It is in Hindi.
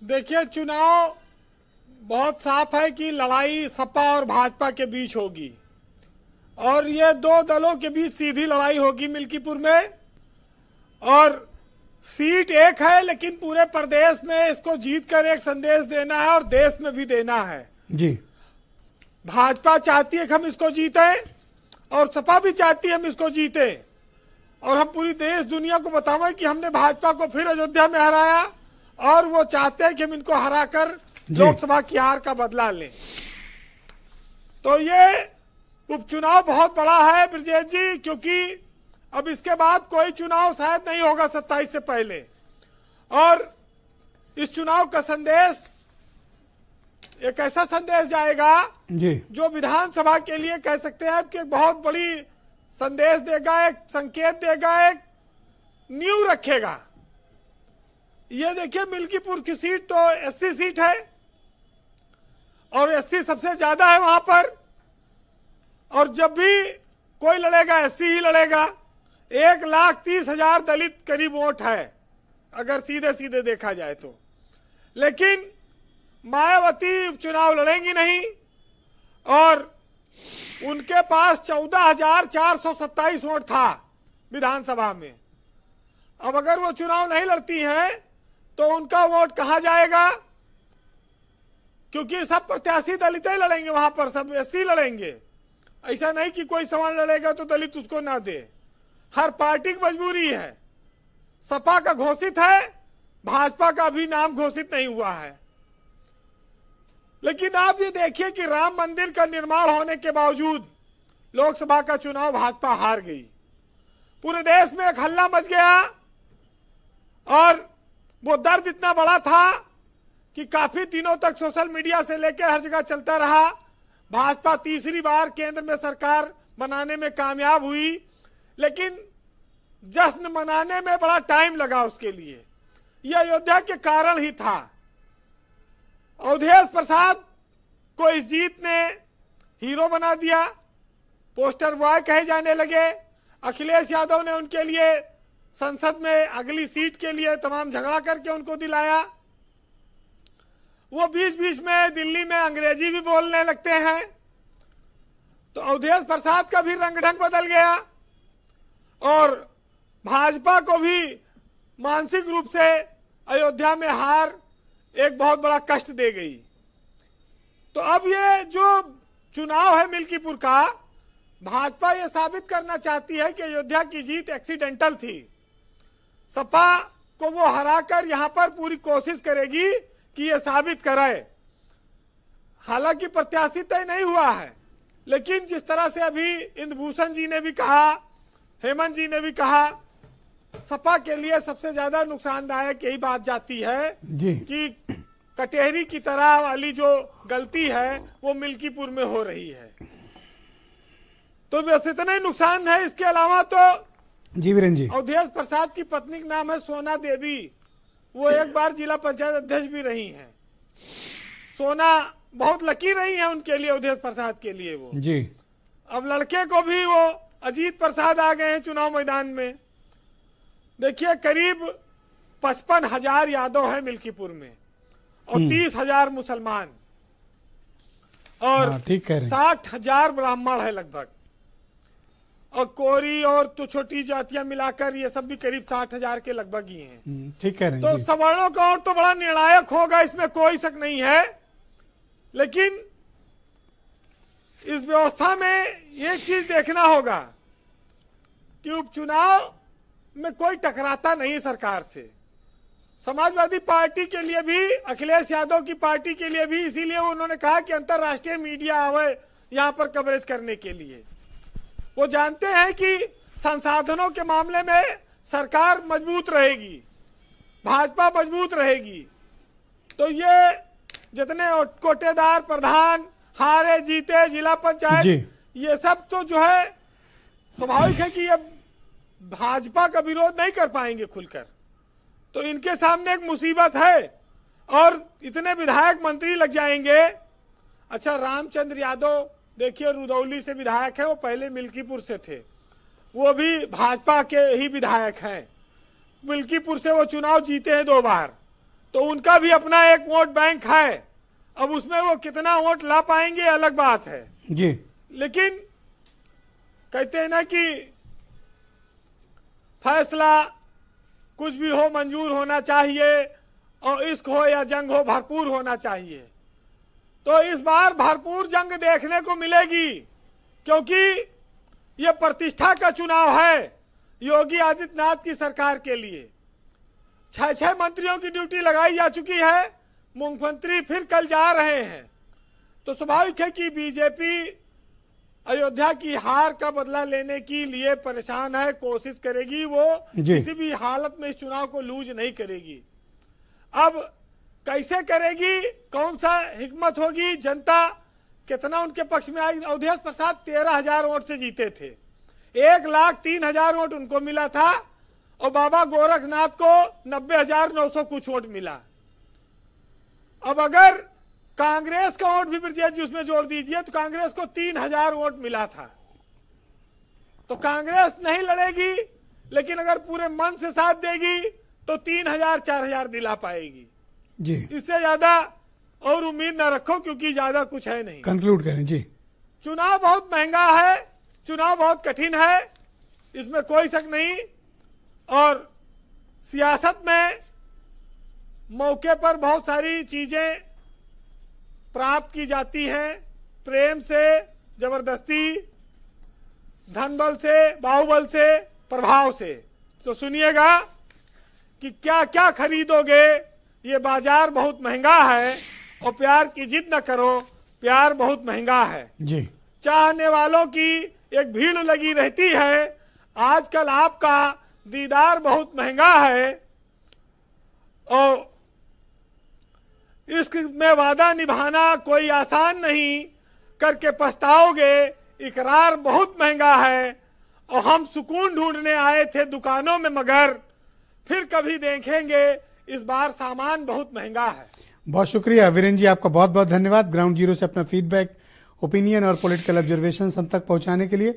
देखिए, चुनाव बहुत साफ है कि लड़ाई सपा और भाजपा के बीच होगी और ये दो दलों के बीच सीधी लड़ाई होगी मिल्कीपुर में। और सीट एक है, लेकिन पूरे प्रदेश में इसको जीतकर एक संदेश देना है और देश में भी देना है जी। भाजपा चाहती है कि हम इसको जीते और सपा भी चाहती है हम इसको जीते और हम पूरी देश दुनिया को बतावें कि हमने भाजपा को फिर अयोध्या में हराया और वो चाहते हैं कि हम इनको हराकर लोकसभा की हार का बदला लें। तो ये उपचुनाव बहुत बड़ा है ब्रजेश जी, क्योंकि अब इसके बाद कोई चुनाव शायद नहीं होगा 27 से पहले। और इस चुनाव का संदेश एक ऐसा संदेश जाएगा जी जो विधानसभा के लिए कह सकते हैं कि एक बहुत बड़ी संदेश देगा, एक संकेत देगा, एक नींव रखेगा। ये देखिए, मिल्कीपुर की सीट तो एससी सीट है और एससी सबसे ज्यादा है वहां पर। और जब भी कोई लड़ेगा एससी ही लड़ेगा। 1,30,000 दलित करीब वोट है अगर सीधे सीधे देखा जाए तो। लेकिन मायावती उपचुनाव लड़ेंगी नहीं और उनके पास 14,427 वोट था विधानसभा में। अब अगर वो चुनाव नहीं लड़ती हैं तो उनका वोट कहां जाएगा, क्योंकि सब प्रत्याशी दलित ही लड़ेंगे वहां पर, सब एससी लड़ेंगे। ऐसा नहीं कि कोई सवाल लड़ेगा तो दलित उसको ना दे। हर पार्टी की मजबूरी है। सपा का घोषित है, भाजपा का अभी नाम घोषित नहीं हुआ है। लेकिन आप ये देखिए कि राम मंदिर का निर्माण होने के बावजूद लोकसभा का चुनाव भाजपा हार गई। पूरे देश में एक हल्ला मच गया और वो दर्द इतना बड़ा था कि काफी दिनों तक सोशल मीडिया से लेकर हर जगह चलता रहा। भाजपा तीसरी बार केंद्र में सरकार बनाने में कामयाब हुई, लेकिन जश्न मनाने में बड़ा टाइम लगा उसके लिए। यह अयोध्या के कारण ही था। अवधेश प्रसाद को इस जीत ने हीरो बना दिया, पोस्टर बॉय कहे जाने लगे। अखिलेश यादव ने उनके लिए संसद में अगली सीट के लिए तमाम झगड़ा करके उनको दिलाया। वो बीच बीच में दिल्ली में अंग्रेजी भी बोलने लगते हैं। तो अवधेश प्रसाद का भी रंग ढंग बदल गया और भाजपा को भी मानसिक रूप से अयोध्या में हार एक बहुत बड़ा कष्ट दे गई। तो अब ये जो चुनाव है मिल्कीपुर का, भाजपा ये साबित करना चाहती है कि अयोध्या की जीत एक्सीडेंटल थी। सपा को वो हराकर यहां पर पूरी कोशिश करेगी कि ये साबित कराए। हालांकि प्रत्याशी तय नहीं हुआ है, लेकिन जिस तरह से अभी इंद्रभूषण जी ने भी कहा, हेमंत जी ने भी कहा, सपा के लिए सबसे ज्यादा नुकसानदायक यही बात जाती है कि कटेहरी की तरह वाली जो गलती है वो मिल्कीपुर में हो रही है। तो बस इतना ही नुकसान है। इसके अलावा तो जी वीरेंद्र जी, अवधेश प्रसाद की पत्नी का नाम है सोना देवी। वो एक बार जिला पंचायत अध्यक्ष भी रही हैं। सोना बहुत लकी रही है उनके लिए, अवधेश प्रसाद के लिए वो जी। अब लड़के को भी वो अजीत प्रसाद आ गए हैं चुनाव मैदान में। देखिए, करीब 55,000 यादव है मिल्कीपुर में और 30,000 मुसलमान और 60,000 ब्राह्मण है लगभग, और कोरी और तो छोटी जातियां मिलाकर ये सब भी करीब 60,000 के लगभग ही हैं। ठीक कह रहे हैं। तो सवर्णों का वोट तो बड़ा निर्णायक होगा, इसमें कोई शक नहीं है। लेकिन इस व्यवस्था में एक चीज देखना होगा कि उपचुनाव में कोई टकराता नहीं सरकार से। समाजवादी पार्टी के लिए भी, अखिलेश यादव की पार्टी के लिए भी, इसीलिए उन्होंने कहा कि अंतर्राष्ट्रीय मीडिया आवे यहां पर कवरेज करने के लिए। वो जानते हैं कि संसाधनों के मामले में सरकार मजबूत रहेगी, भाजपा मजबूत रहेगी। तो ये जितने कोटेदार प्रधान हारे जीते जिला पंचायत, ये सब तो जो है स्वाभाविक है कि ये भाजपा का विरोध नहीं कर पाएंगे खुलकर। तो इनके सामने एक मुसीबत है और इतने विधायक मंत्री लग जाएंगे। अच्छा, रामचंद्र यादव देखिए रुदौली से विधायक है, वो पहले मिल्कीपुर से थे, वो भी भाजपा के ही विधायक हैं। मिल्कीपुर से वो चुनाव जीते हैं 2 बार तो उनका भी अपना एक वोट बैंक है। अब उसमें वो कितना वोट ला पाएंगे अलग बात है जी। लेकिन कहते हैं ना कि फैसला कुछ भी हो मंजूर होना चाहिए और इश्क हो या जंग हो भरपूर होना चाहिए। तो इस बार भरपूर जंग देखने को मिलेगी क्योंकि ये प्रतिष्ठा का चुनाव है योगी आदित्यनाथ की सरकार के लिए। 6 मंत्रियों की ड्यूटी लगाई जा चुकी है, मुख्यमंत्री फिर कल जा रहे हैं। तो स्वाभाविक है कि बीजेपी अयोध्या की हार का बदला लेने के लिए परेशान है, कोशिश करेगी, वो किसी भी हालत में इस चुनाव को लूज नहीं करेगी। अब कैसे करेगी, कौन सा हिकमत होगी, जनता कितना उनके पक्ष में आई। अवधेश प्रसाद 13,000 वोट से जीते थे, 1,03,000 वोट उनको मिला था और बाबा गोरखनाथ को 90,900 कुछ वोट मिला। अब अगर कांग्रेस का वोट भी ब्रजेश जी उसमें जोड़ दीजिए तो कांग्रेस को 3,000 वोट मिला था। तो कांग्रेस नहीं लड़ेगी, लेकिन अगर पूरे मन से साथ देगी तो 3,000-4,000 दिला पाएगी जी। इससे ज्यादा और उम्मीद ना रखो क्योंकि ज्यादा कुछ है नहीं। कंक्लूड करें जी। चुनाव बहुत महंगा है, चुनाव बहुत कठिन है, इसमें कोई शक नहीं। और सियासत में मौके पर बहुत सारी चीजें प्राप्त की जाती हैं, प्रेम से, जबरदस्ती, धन बल से, बाहुबल से, प्रभाव से। तो सुनिएगा कि क्या क्या खरीदोगे, ये बाजार बहुत महंगा है और प्यार की जिद न करो, प्यार बहुत महंगा है जी। चाहने वालों की एक भीड़ लगी रहती है, आजकल आपका दीदार बहुत महंगा है और इसमें वादा निभाना कोई आसान नहीं, करके पछताओगे, इकरार बहुत महंगा है और हम सुकून ढूंढने आए थे दुकानों में मगर फिर कभी देखेंगे, इस बार सामान बहुत महंगा है। बहुत शुक्रिया वीरेंद्र जी, आपका बहुत बहुत धन्यवाद ग्राउंड जीरो से अपना फीडबैक, ओपिनियन और पॉलिटिकल ऑब्जर्वेशन हम तक पहुंचाने के लिए।